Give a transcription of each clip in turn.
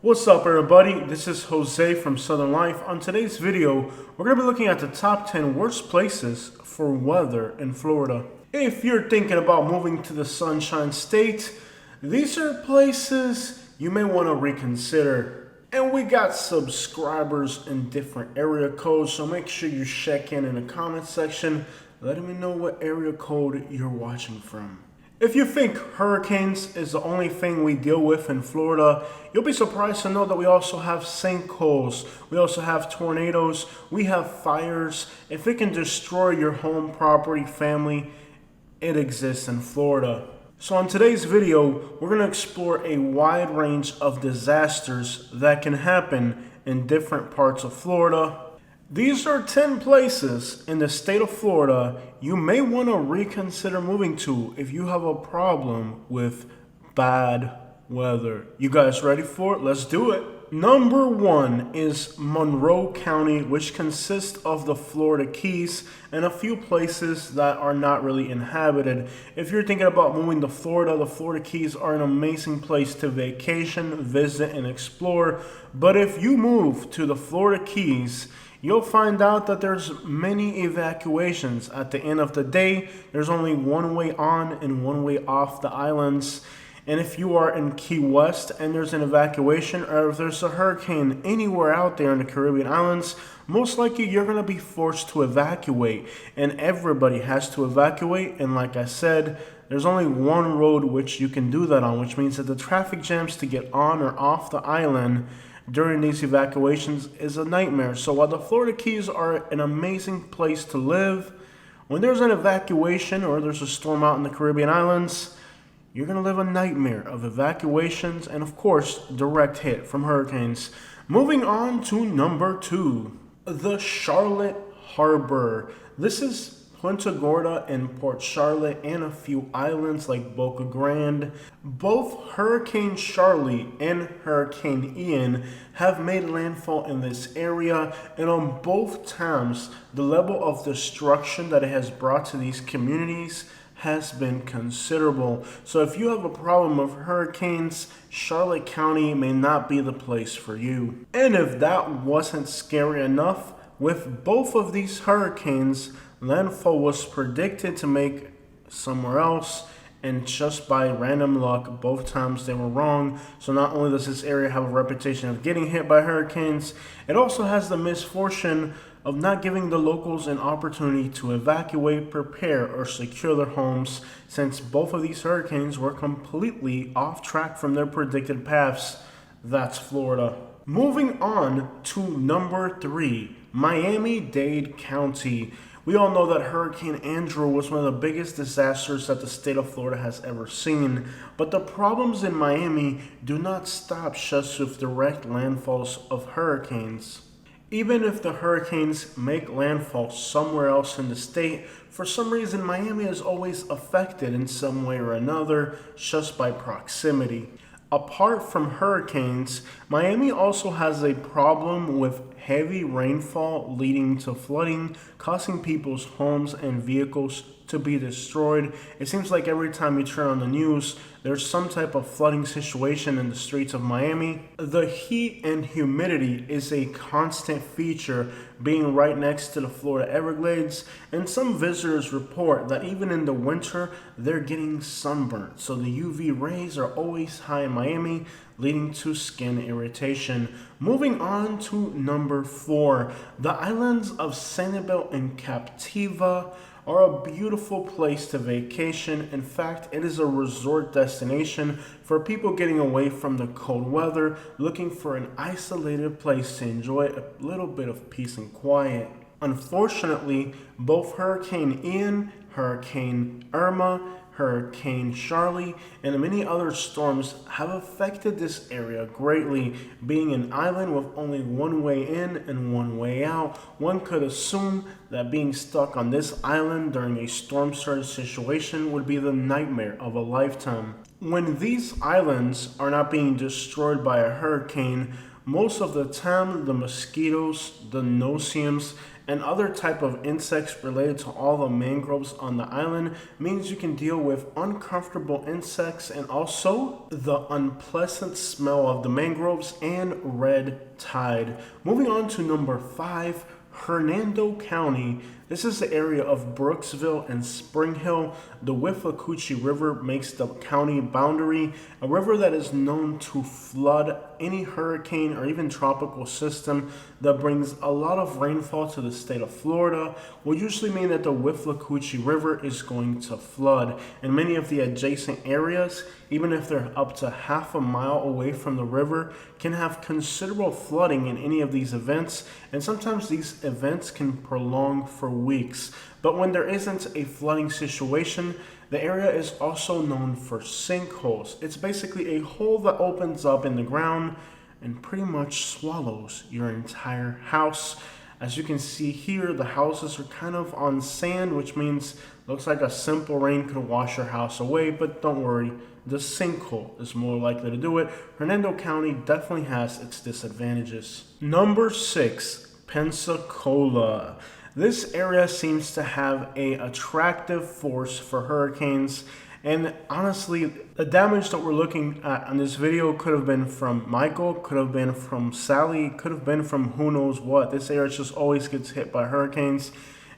What's up everybody, this is Jose from Southern Life. On today's video, we're going to be looking at the top 10 worst places for weather in Florida. If you're thinking about moving to the Sunshine State, these are places you may want to reconsider. And we got subscribers in different area codes, so make sure you check in the comment section, letting me know what area code you're watching from. If you think hurricanes is the only thing we deal with in Florida, you'll be surprised to know that we also have sinkholes, we also have tornadoes, we have fires. If it can destroy your home, property, family, it exists in Florida. So on today's video, we're going to explore a wide range of disasters that can happen in different parts of Florida. These are 10 places in the state of Florida you may want to reconsider moving to if you have a problem with bad weather. You guys ready for it? Let's do it. Number 1 is Monroe County, which consists of the Florida Keys and a few places that are not really inhabited. If you're thinking about moving to Florida, the Florida Keys are an amazing place to vacation, visit, and explore. But if you move to the Florida Keys, you'll find out that there's many evacuations. At the end of the day, there's only one way on and one way off the islands. And if you are in Key West and there's an evacuation, or if there's a hurricane anywhere out there in the Caribbean islands, most likely you're going to be forced to evacuate. And everybody has to evacuate. And like I said, there's only one road which you can do that on, which means that the traffic jams to get on or off the island during these evacuations is a nightmare. So while the Florida Keys are an amazing place to live, when there's an evacuation or there's a storm out in the Caribbean islands, you're going to live a nightmare of evacuations and, of course, direct hit from hurricanes. Moving on to number 2, the Charlotte Harbor. This is Punta Gorda and Port Charlotte and a few islands like Boca Grande. Both Hurricane Charlie and Hurricane Ian have made landfall in this area, and on both times the level of destruction that it has brought to these communities has been considerable. So if you have a problem with hurricanes, Charlotte County may not be the place for you. And if that wasn't scary enough, with both of these hurricanes, landfall was predicted to make somewhere else, and just by random luck, both times they were wrong. So not only does this area have a reputation of getting hit by hurricanes, it also has the misfortune of not giving the locals an opportunity to evacuate, prepare, or secure their homes, since both of these hurricanes were completely off track from their predicted paths. That's Florida. Moving on to number 3, Miami-Dade County. We all know that Hurricane Andrew was one of the biggest disasters that the state of Florida has ever seen. But the problems in Miami do not stop just with direct landfalls of hurricanes. Even if the hurricanes make landfall somewhere else in the state, for some reason Miami is always affected in some way or another just by proximity. Apart from hurricanes, Miami also has a problem with heavy rainfall leading to flooding, causing people's homes and vehicles to be destroyed. It seems like every time you turn on the news, there's some type of flooding situation in the streets of Miami. The heat and humidity is a constant feature, being right next to the Florida Everglades, and some visitors report that even in the winter, they're getting sunburnt. So the UV rays are always high in Miami, leading to skin irritation. Moving on to number 4, the islands of Sanibel and Captiva are a beautiful place to vacation. In fact, it is a resort destination for people getting away from the cold weather, looking for an isolated place to enjoy a little bit of peace and quiet. Unfortunately, both Hurricane Ian, Hurricane Irma, Hurricane Charlie, and many other storms have affected this area greatly. Being an island with only one way in and one way out, one could assume that being stuck on this island during a storm surge situation would be the nightmare of a lifetime. When these islands are not being destroyed by a hurricane, most of the time the mosquitoes, the no-see-ums, and other type of insects related to all the mangroves on the island means you can deal with uncomfortable insects and also the unpleasant smell of the mangroves and red tide. Moving on to number 5, Hernando County. This is the area of Brooksville and Spring Hill. The Withlacoochee River makes the county boundary, a river that is known to flood any hurricane or even tropical system that brings a lot of rainfall to the state of Florida will usually mean that the Withlacoochee River is going to flood. And many of the adjacent areas, even if they're up to half a mile away from the river, can have considerable flooding in any of these events, and sometimes these events can prolong for weeks. But when there isn't a flooding situation, the area is also known for sinkholes. It's basically a hole that opens up in the ground and pretty much swallows your entire house. As you can see here, the houses are kind of on sand, which means looks like a simple rain could wash your house away, but don't worry, the sinkhole is more likely to do it. Hernando County definitely has its disadvantages. Number 6, Pensacola. This area seems to have an attractive force for hurricanes, and honestly, the damage that we're looking at on this video could have been from Michael, could have been from Sally, could have been from who knows what. This area just always gets hit by hurricanes,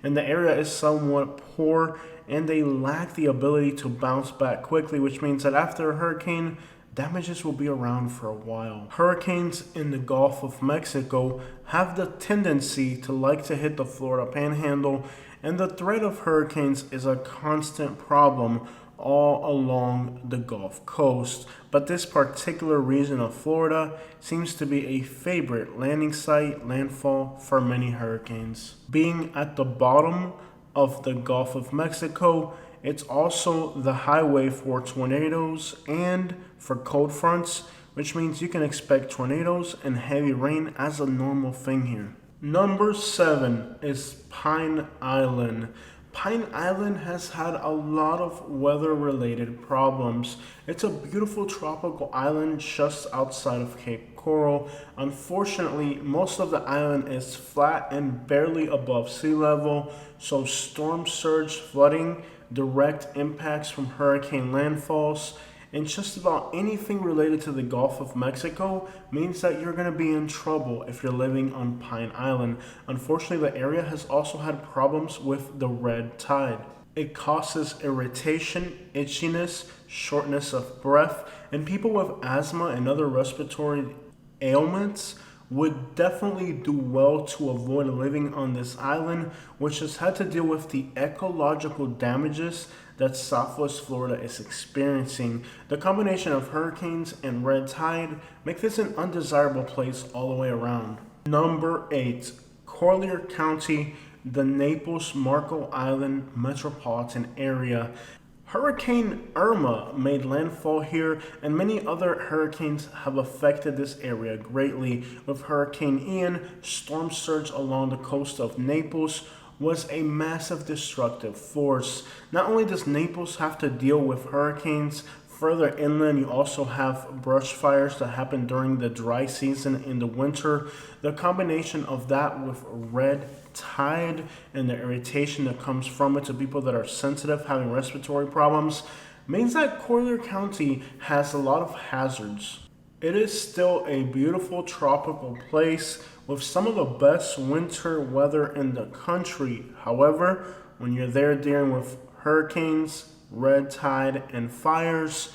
and the area is somewhat poor, and they lack the ability to bounce back quickly, which means that after a hurricane, damages will be around for a while. Hurricanes in the Gulf of Mexico have the tendency to like to hit the Florida Panhandle, and the threat of hurricanes is a constant problem all along the Gulf Coast. But this particular region of Florida seems to be a favorite landing site, landfall for many hurricanes. Being at the bottom of the Gulf of Mexico, it's also the highway for tornadoes and for cold fronts, which means you can expect tornadoes and heavy rain as a normal thing here. Number 7 is Pine Island. Pine Island has had a lot of weather-related problems. It's a beautiful tropical island just outside of Cape Coral. Unfortunately, most of the island is flat and barely above sea level, so storm surge, flooding, direct impacts from hurricane landfalls, and just about anything related to the Gulf of Mexico means that you're going to be in trouble if you're living on Pine Island. Unfortunately, the area has also had problems with the red tide. It causes irritation, itchiness, shortness of breath, and people with asthma and other respiratory ailments would definitely do well to avoid living on this island, which has had to deal with the ecological damages that Southwest Florida is experiencing. The combination of hurricanes and red tide make this an undesirable place all the way around. Number 8, Collier County, the Naples-Marco Island metropolitan area. Hurricane Irma made landfall here, and many other hurricanes have affected this area greatly. With Hurricane Ian, storm surge along the coast of Naples was a massive destructive force. Not only does Naples have to deal with hurricanes, further inland you also have brush fires that happen during the dry season in the winter. The combination of that with red tide and the irritation that comes from it to people that are sensitive, having respiratory problems, means that Collier County has a lot of hazards. It is still a beautiful tropical place with some of the best winter weather in the country. However, when you're there dealing with hurricanes, red tide, and fires,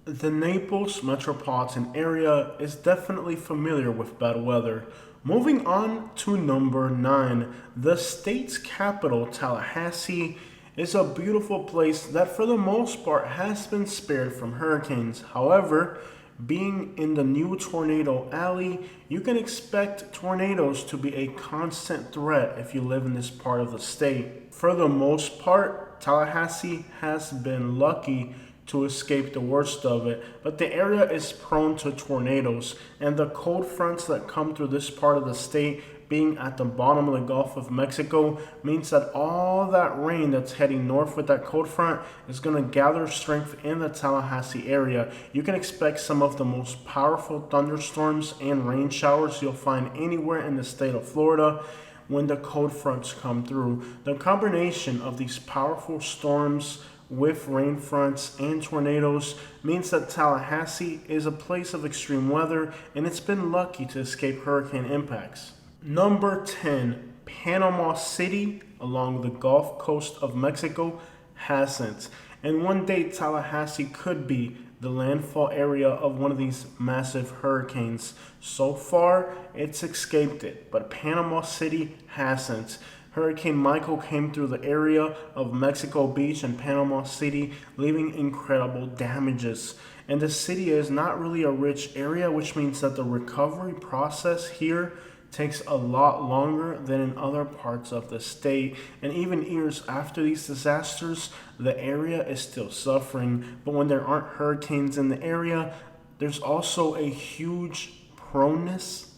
the Naples metropolitan area is definitely familiar with bad weather. Moving on to number 9, the state's capital, Tallahassee, is a beautiful place that for the most part has been spared from hurricanes. However, being in the new tornado alley, you can expect tornadoes to be a constant threat if you live in this part of the state. For the most part, Tallahassee has been lucky to escape the worst of it, but the area is prone to tornadoes, and the cold fronts that come through this part of the state, being at the bottom of the Gulf of Mexico, means that all that rain that's heading north with that cold front is going to gather strength in the Tallahassee area. You can expect some of the most powerful thunderstorms and rain showers you'll find anywhere in the state of Florida, when the cold fronts come through. The combination of these powerful storms with rain fronts and tornadoes means that Tallahassee is a place of extreme weather, and it's been lucky to escape hurricane impacts. Number 10, Panama City along the Gulf Coast of Mexico hasn't. And one day Tallahassee could be the landfall area of one of these massive hurricanes. So far, it's escaped it, but Panama City hasn't. Hurricane Michael came through the area of Mexico Beach and Panama City, leaving incredible damages. And the city is not really a rich area, which means that the recovery process here takes a lot longer than in other parts of the state. And even years after these disasters, the area is still suffering. But when there aren't hurricanes in the area, there's also a huge proneness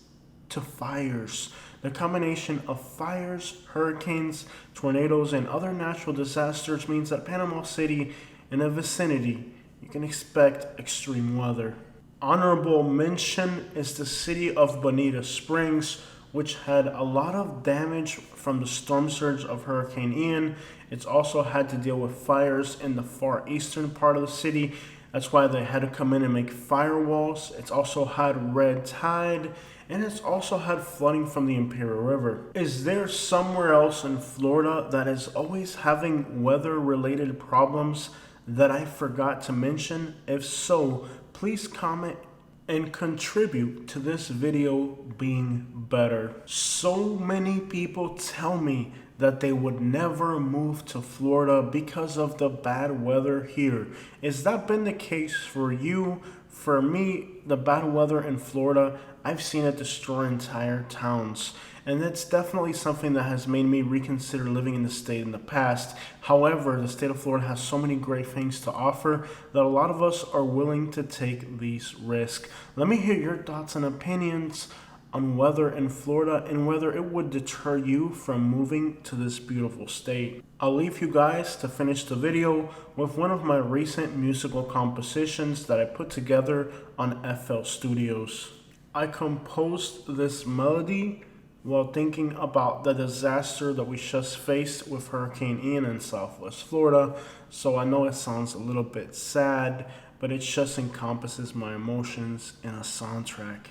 to fires. The combination of fires, hurricanes, tornadoes, and other natural disasters means that Panama City and the vicinity, you can expect extreme weather. Honorable mention is the city of Bonita Springs, which had a lot of damage from the storm surge of Hurricane Ian. It's also had to deal with fires in the far eastern part of the city. That's why they had to come in and make firewalls. It's also had red tide, and it's also had flooding from the Imperial River. Is there somewhere else in Florida that is always having weather-related problems that I forgot to mention? If so, please comment and contribute to this video being better. So many people tell me that they would never move to Florida because of the bad weather here. Has that been the case for you? For me, the bad weather in Florida, I've seen it destroy entire towns. And that's definitely something that has made me reconsider living in the state in the past. However, the state of Florida has so many great things to offer that a lot of us are willing to take these risks. Let me hear your thoughts and opinions on weather in Florida and whether it would deter you from moving to this beautiful state. I'll leave you guys to finish the video with one of my recent musical compositions that I put together on FL Studios. I composed this melody while thinking about the disaster that we just faced with Hurricane Ian in Southwest Florida. So I know it sounds a little bit sad, but it just encompasses my emotions in a soundtrack.